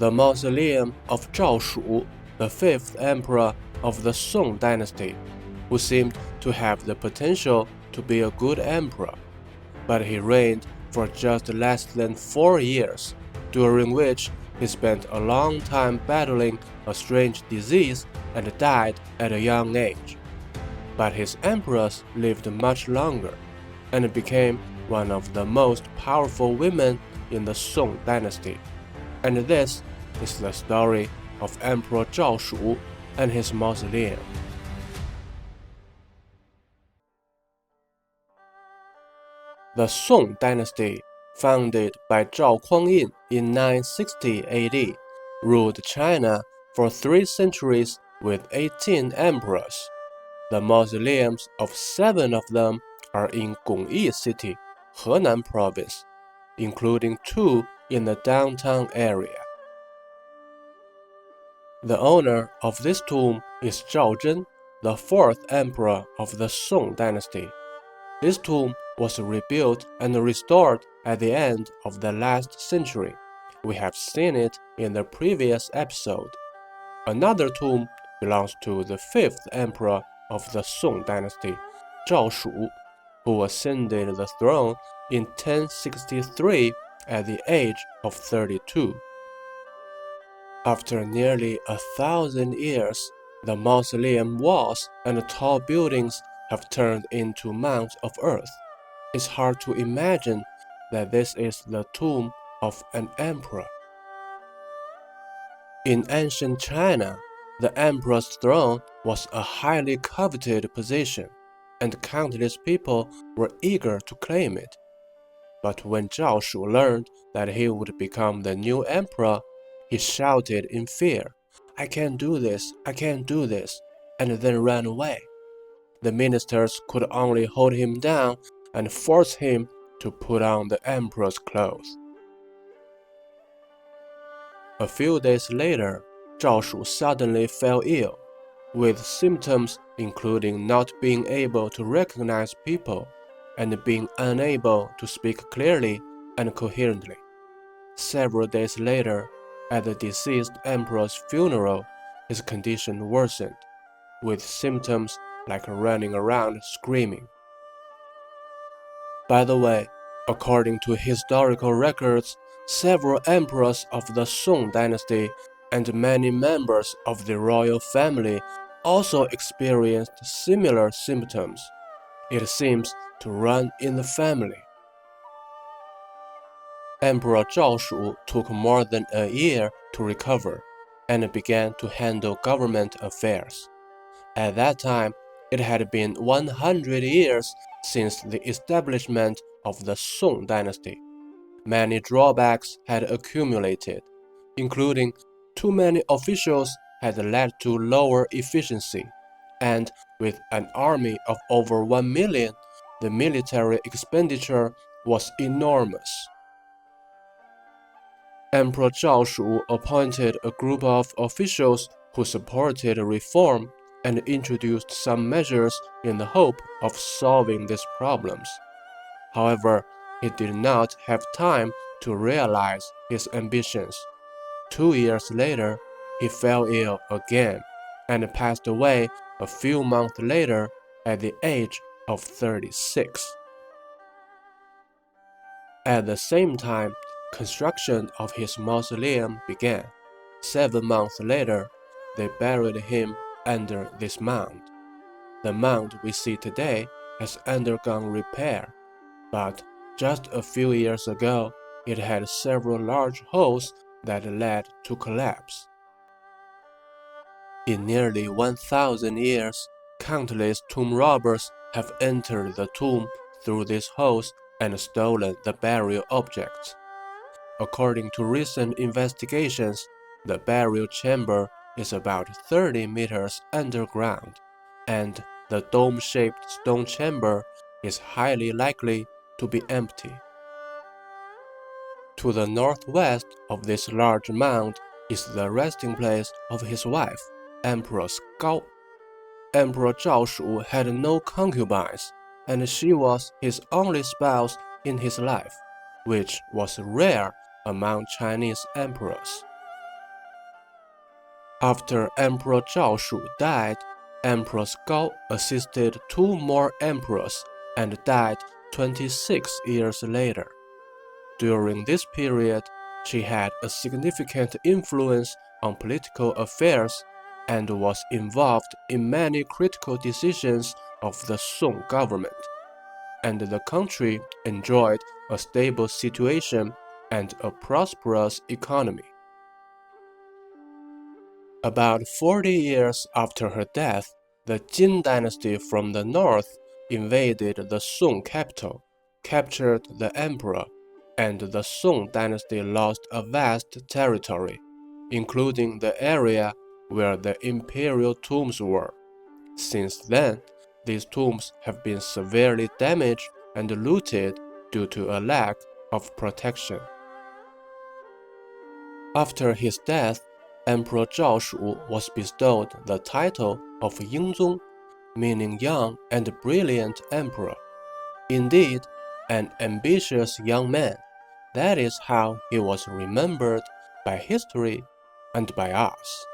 the Mausoleum of Zhao Shu, the fifth emperor of the Song Dynasty, who seemed to have the potential to be a good emperor. But he reigned for just less than 4 years, during which he spent a long time battling a strange disease and died at a young age. But his empress lived much longer, and became one of the most powerful women in the Song Dynasty. And this is the story of Emperor Zhao Shu and his mausoleum. The Song Dynasty, founded by Zhao Kuangyin in 960 AD, ruled China for 3 centuries with 18 emperors. The mausoleums of 7 of them are in Gongyi City, Henan Province, including 2 in the downtown area. The owner of this tomb is Zhao Zhen, the 4th emperor of the Song Dynasty. This tomb was rebuilt and restored at the end of the last century. We have seen it in the previous episode. Another tomb belongs to the 5th emperor of the Song Dynasty, Zhao Shu, who ascended the throne in 1063 at the age of 32. After nearly 1,000 years, the mausoleum walls and tall buildings have turned into mounds of earth. It's hard to imagine that this is the tomb of an emperor. In ancient China, the emperor's throne was a highly coveted position, and countless people were eager to claim it. But when Zhao Shu learned that he would become the new emperor, he shouted in fear, "I can't do this, I can't do this," and then ran away. The ministers could only hold him down and force him to put on the emperor's clothes. A few days later, Zhao Shu suddenly fell ill, with symptoms including not being able to recognize people and being unable to speak clearly and coherently. Several days later, at the deceased emperor's funeral, his condition worsened, with symptoms like running around screaming. By the way, according to historical records, several emperors of the Song Dynasty and many members of the royal family also experienced similar symptoms. It seems to run in the family. Emperor Zhao Shu took more than a year to recover and began to handle government affairs. At that time, it had been 100 years since the establishment of the Song Dynasty. Many drawbacks had accumulated, including too many officials had led to lower efficiency, and with an army of over 1 million, the military expenditure was enormous. Emperor Zhao Shu appointed a group of officials who supported reform and introduced some measures in the hope of solving these problems. However, he did not have time to realize his ambitions. 2 years later, he fell ill again and passed away a few months later at the age of 36. At the same time, construction of his mausoleum began. 7 months later, they buried him under this mound. The mound we see today has undergone repair, but just a few years ago, it had several large holes that led to collapse. In nearly 1,000 years, countless tomb robbers have entered the tomb through these holes and stolen the burial objects. According to recent investigations, the burial chamber is about 30 meters underground, and the dome-shaped stone chamber is highly likely to be empty. To the northwest of this large mound is the resting place of his wife, Empress Gao. Emperor Zhao Shu had no concubines, and she was his only spouse in his life, which was rare among Chinese emperors. After Emperor Zhao Shu died, Empress Gao assisted 2 more emperors and died 26 years later. During this period, she had a significant influence on political affairs and was involved in many critical decisions of the Song government, and the country enjoyed a stable situation and a prosperous economy. About 40 years after her death, the Jin dynasty from the north invaded the Song capital, captured the emperor, and the Song dynasty lost a vast territory, including the area where the imperial tombs were. Since then, these tombs have been severely damaged and looted due to a lack of protection. After his death, Emperor Zhao Shu was bestowed the title of Yingzong, meaning young and brilliant emperor. Indeed, an ambitious young man. That is how he was remembered by history and by us.